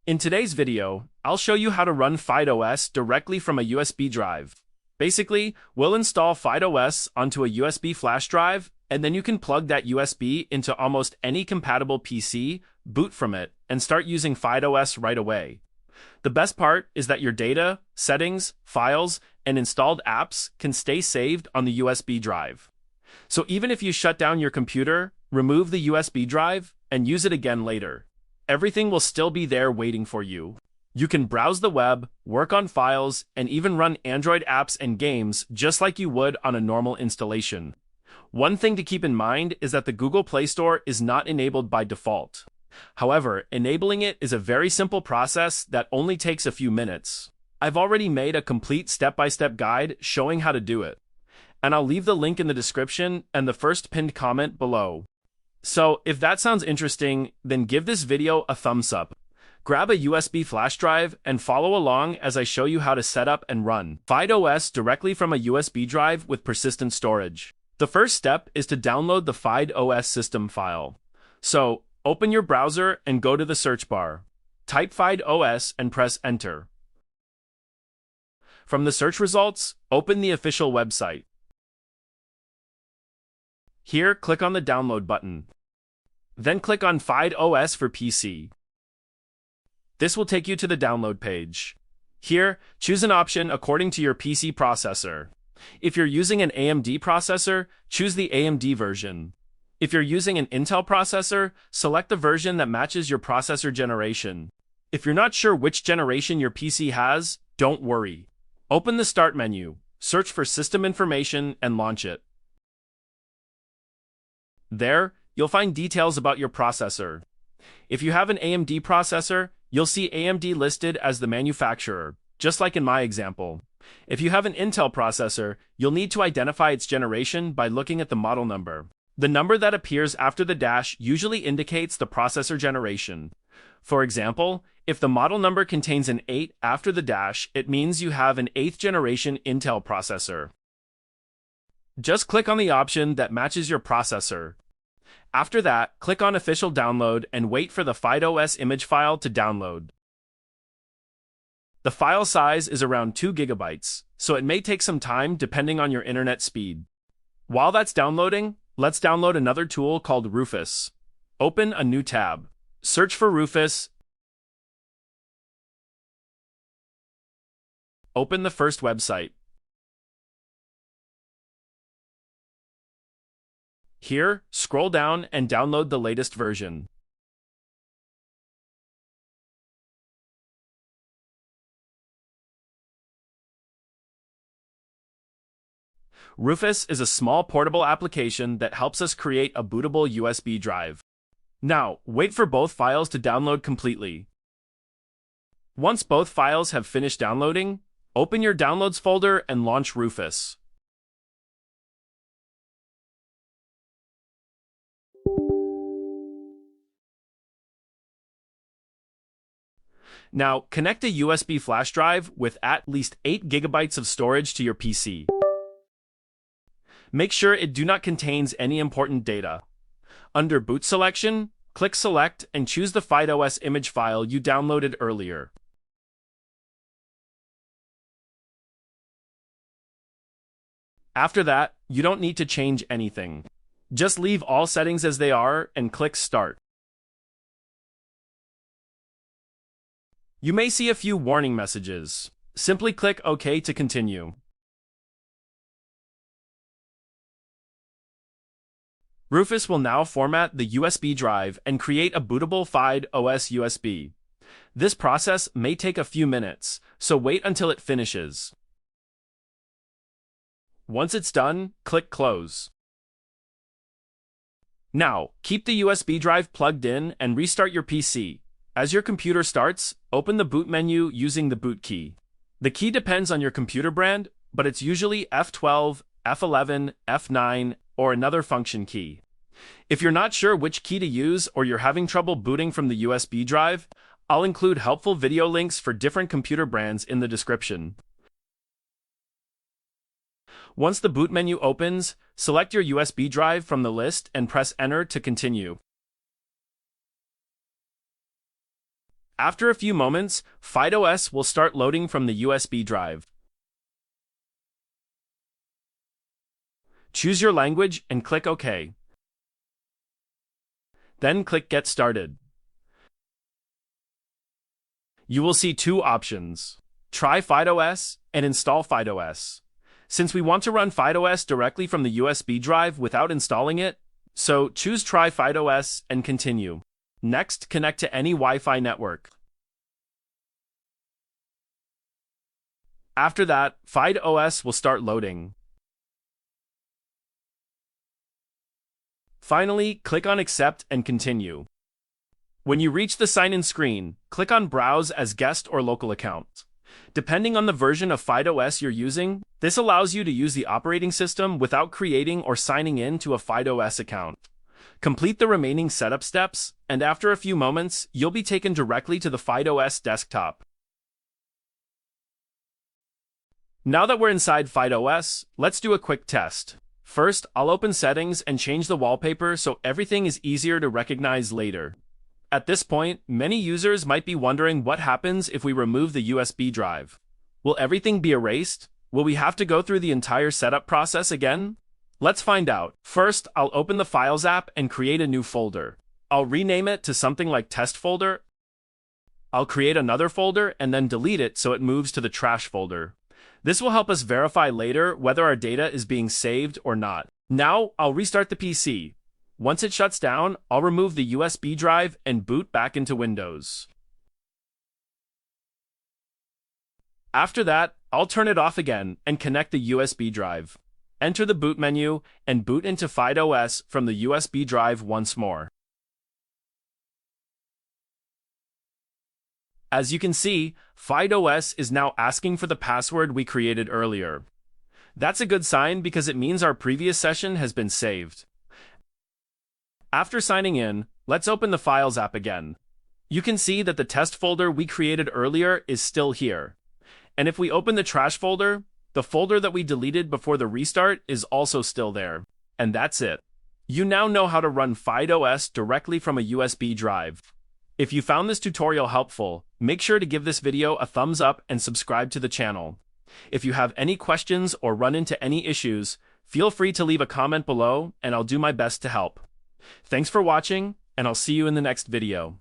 In today's video, I'll show you how to run FydeOS directly from a USB drive. Basically, we'll install FydeOS onto a USB flash drive, and then you can plug that USB into almost any compatible PC, boot from it, and start using FydeOS right away. The best part is that your data, settings, files, and installed apps can stay saved on the USB drive. So even if you shut down your computer, remove the USB drive, and use it again later, everything will still be there waiting for you. You can browse the web, work on files, and even run Android apps and games just like you would on a normal installation. One thing to keep in mind is that the Google Play Store is not enabled by default. However, enabling it is a very simple process that only takes a few minutes. I've already made a complete step-by-step guide showing how to do it, and I'll leave the link in the description and the first pinned comment below. So, if that sounds interesting, then give this video a thumbs up. Grab a USB flash drive and follow along as I show you how to set up and run FydeOS directly from a USB drive with persistent storage. The first step is to download the FydeOS system file. So, open your browser and go to the search bar. Type FydeOS and press enter. From the search results, open the official website. Here, click on the download button. Then click on FydeOS for PC. This will take you to the download page. Here, choose an option according to your PC processor. If you're using an AMD processor, choose the AMD version. If you're using an Intel processor, select the version that matches your processor generation. If you're not sure which generation your PC has, don't worry. Open the Start menu, search for System Information, and launch it. There, you'll find details about your processor. If you have an AMD processor, you'll see AMD listed as the manufacturer, just like in my example. If you have an Intel processor, you'll need to identify its generation by looking at the model number. The number that appears after the dash usually indicates the processor generation. For example, if the model number contains an 8 after the dash, it means you have an 8th generation Intel processor. Just click on the option that matches your processor. After that, click on Official Download and wait for the FydeOS image file to download. The file size is around 2 GB, so it may take some time depending on your internet speed. While that's downloading, let's download another tool called Rufus. Open a new tab. Search for Rufus. Open the first website. Here, scroll down and download the latest version. Rufus is a small portable application that helps us create a bootable USB drive. Now, wait for both files to download completely. Once both files have finished downloading, open your Downloads folder and launch Rufus. Now, connect a USB flash drive with at least 8 GB of storage to your PC. Make sure it do not contains any important data. Under Boot Selection, click Select and choose the FydeOS image file you downloaded earlier. After that, you don't need to change anything. Just leave all settings as they are and click Start. You may see a few warning messages. Simply click OK to continue. Rufus will now format the USB drive and create a bootable FydeOS USB. This process may take a few minutes, so wait until it finishes. Once it's done, click Close. Now, keep the USB drive plugged in and restart your PC. As your computer starts, open the boot menu using the boot key. The key depends on your computer brand, but it's usually F12, F11, F9, or another function key. If you're not sure which key to use or you're having trouble booting from the USB drive, I'll include helpful video links for different computer brands in the description. Once the boot menu opens, select your USB drive from the list and press Enter to continue. After a few moments, FydeOS will start loading from the USB drive. Choose your language and click OK. Then click Get Started. You will see two options: Try FydeOS and Install FydeOS. Since we want to run FydeOS directly from the USB drive without installing it, so choose Try FydeOS and continue. Next, connect to any Wi-Fi network. After that, FydeOS will start loading. Finally, click on Accept and Continue. When you reach the sign-in screen, click on Browse as Guest or Local Account. Depending on the version of FydeOS you're using, this allows you to use the operating system without creating or signing in to a FydeOS account. Complete the remaining setup steps, and after a few moments, you'll be taken directly to the FydeOS desktop. Now that we're inside FydeOS, let's do a quick test. First, I'll open Settings and change the wallpaper so everything is easier to recognize later. At this point, many users might be wondering what happens if we remove the USB drive. Will everything be erased? Will we have to go through the entire setup process again? Let's find out. First, I'll open the Files app and create a new folder. I'll rename it to something like Test Folder. I'll create another folder and then delete it so it moves to the Trash folder. This will help us verify later whether our data is being saved or not. Now, I'll restart the PC. Once it shuts down, I'll remove the USB drive and boot back into Windows. After that, I'll turn it off again and connect the USB drive. Enter the boot menu and boot into FydeOS from the USB drive once more. As you can see, FydeOS is now asking for the password we created earlier. That's a good sign because it means our previous session has been saved. After signing in, let's open the Files app again. You can see that the test folder we created earlier is still here. And if we open the Trash folder, the folder that we deleted before the restart is also still there. And that's it. You now know how to run FydeOS directly from a USB drive. If you found this tutorial helpful, make sure to give this video a thumbs up and subscribe to the channel. If you have any questions or run into any issues, feel free to leave a comment below and I'll do my best to help. Thanks for watching, and I'll see you in the next video.